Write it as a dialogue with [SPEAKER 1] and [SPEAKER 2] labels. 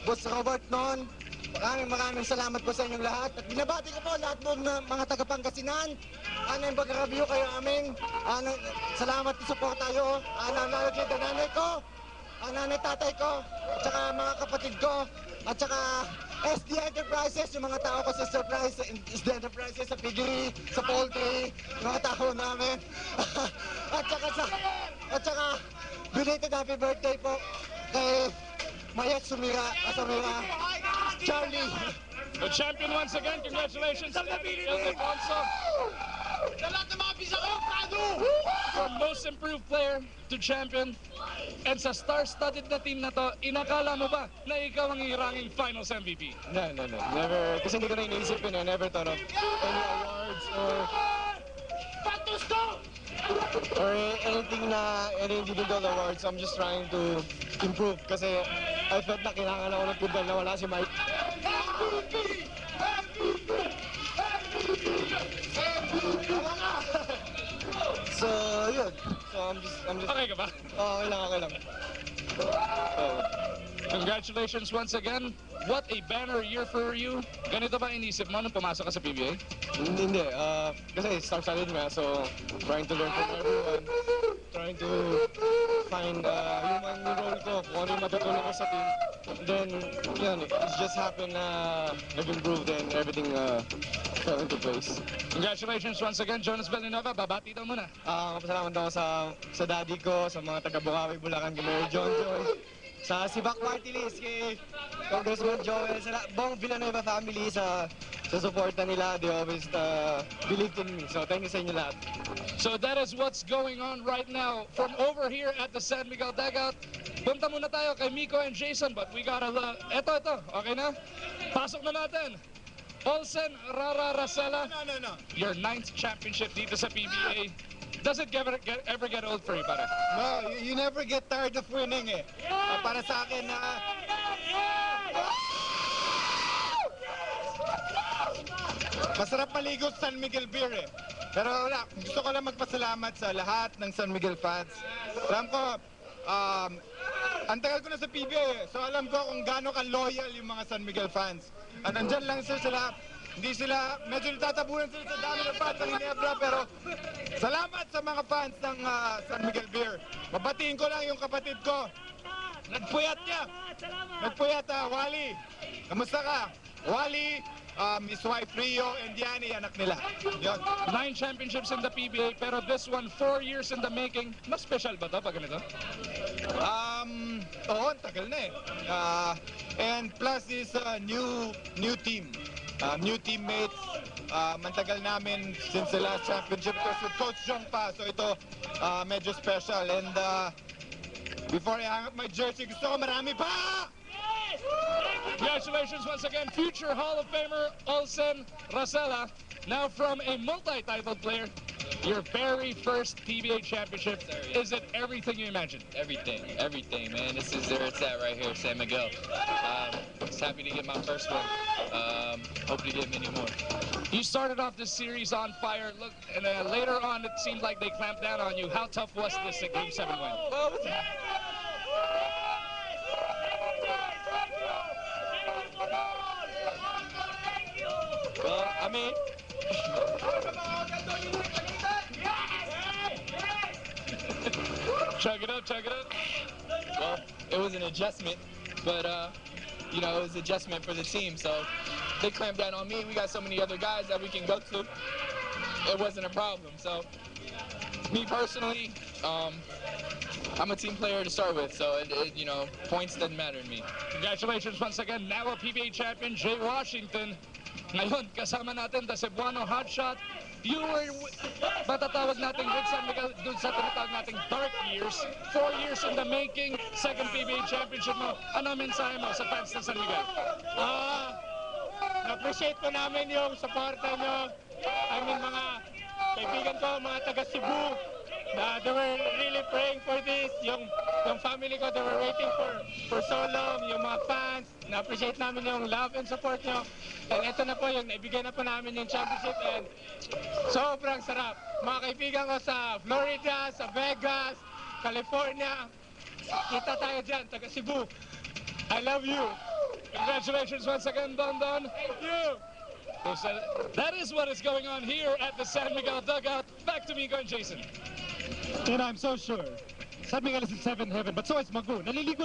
[SPEAKER 1] Boss Robert noon. Maraming salamat po sa inyong lahat. At binabati ko po lahat po ng mga taga-Pangasinan. Yung pag-review kayo amin. Salamat sa support tayo. Lalo dito nanay ko, nanay tatay ko, at saka mga kapatid ko, at saka SD Enterprises, yung mga tao ko sa Surprise, SD Enterprises, sa Piggery, sa Poultry, yung mga tao namin. at saka belated happy birthday po kay Mayet Sumira, Charlie.
[SPEAKER 2] The champion once again, congratulations to Ildefonso. From most improved player to champion. And sa star-studded na team na to, inakala mo ba na ikaw ang iranging finals MVP?
[SPEAKER 3] No. Never. Kasi hindi ko na iniisip yun. I never thought of any awards or anything na any individual awards. I'm just trying to improve kasi I felt na kailangan ako ng football na wala si Mike. So, yun. So, I'm just...
[SPEAKER 2] Okay ka ba?
[SPEAKER 3] Okay lang.
[SPEAKER 2] Congratulations once again. What a banner year for you. Ganito ba inisip mo nung pumasok ka sa PBA?
[SPEAKER 3] Hindi. Kasi star-studded nga, so trying to learn from everyone. Trying to find yung role ko, kung ano yung matutulong ko sa team. Then, yun, it's just happened na nag-improve and everything fell into place.
[SPEAKER 2] Congratulations once again, Jonas Villanueva. Babati daw muna.
[SPEAKER 3] Pasalamat ako sa daddy ko, sa mga taga-Bukawi, Bulacan, kay Mayor John Joy, sa Sibak Party List, kay Congressman Joel, sa buong Villanueva family, sa suporta nila. They always believed in me. So, thank you sa inyo lahat.
[SPEAKER 2] So that is what's going on right now from over here at the San Miguel Dugout. Punta muna tayo kay Miko and Jason, but we gotta Ito, okay na? Pasok na natin. Olsen Rararacela.
[SPEAKER 4] No.
[SPEAKER 2] Your 9th championship dito sa PBA. Does it ever get old for you, pare?
[SPEAKER 4] No, you never get tired of winning eh. Para sa akin na... Masarap maligo sa San Miguel Beer eh. Pero wala, gusto ko lang magpasalamat sa lahat ng San Miguel fans. Alam ko, ang tagal ko na sa PBA, so alam ko kung gaano ka-loyal yung mga San Miguel fans. At nandyan lang sila, hindi sila, medyo natatabunan sila sa dami ng fans ng Ginebra, pero salamat sa mga fans ng San Miguel Beer. Mabatiin ko lang yung kapatid ko. Nagpuyat niya. Nagpuyat, Wally. Kamusta ka? Wally, his wife Rio, and Diani, anak nila. Yun.
[SPEAKER 2] 9 championships in the PBA, pero this one 4 years in the making. Mas special ba ito pag ganito?
[SPEAKER 4] Oo, tagal na eh. And plus is new team. New teammates. Mantagal namin since the last championship with Coach Jong pa. So ito, medyo special. And before I hang up my jersey, gusto ko marami pa!
[SPEAKER 2] Congratulations once again, future Hall of Famer Olsen Racela. Now from a multi-title player, your very first PBA championship. Is it everything you imagined?
[SPEAKER 5] Everything, man. This is where it's at right here, San Miguel. Just happy to get my first one. Hope to get many more.
[SPEAKER 2] You started off this series on fire. Look, and later on, it seemed like they clamped down on you. How tough was this Game 7 win?
[SPEAKER 5] Well, I mean,
[SPEAKER 2] chug it up.
[SPEAKER 5] well, it was an adjustment, but you know, it was adjustment for the team. So they clamped down on me. We got so many other guys that we can go to. It wasn't a problem. So me personally, I'm a team player to start with, so you know, points doesn't matter to me.
[SPEAKER 2] Congratulations once again, now a PBA champion, Jay Washington. Ngayon, kasama natin, the Cebuano hotshot. You were, matatawag natin with San Miguel, dun sa tinatawag nating dark years. 4 years in the making, second PBA championship mo. Ano ang mensahe mo sa fans ng San Miguel?
[SPEAKER 6] Na-appreciate ko namin yung supporta nyo. I mean, mga kaibigan ko, mga taga Cebu, they were really praying for this. Yung family ko, they were waiting for so long. Yung mga fans, na-appreciate namin yung love and support nyo. And ito na po yung naibigay na po namin yung championship and sobrang sarap. Mga kaibigan ko sa Florida, sa Vegas, California, kita tayo dyan, taga Cebu. I love you.
[SPEAKER 2] Congratulations once again, Don Don.
[SPEAKER 6] Thank you.
[SPEAKER 2] So that is what is going on here at the San Miguel dugout. Back to Miko and Jason.
[SPEAKER 6] And I'm so sure. San Miguel is in seventh heaven, but so is Magu. Naliligo